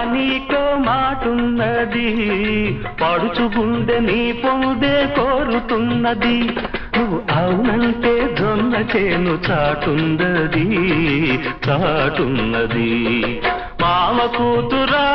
నీకో మాటున్నది, పడుచుగుండె నీ పొందే కోరుతున్నది. నువ్వు అవునంటే జొన్న చేను చాటున్నది చాటున్నది. మామ కూతురా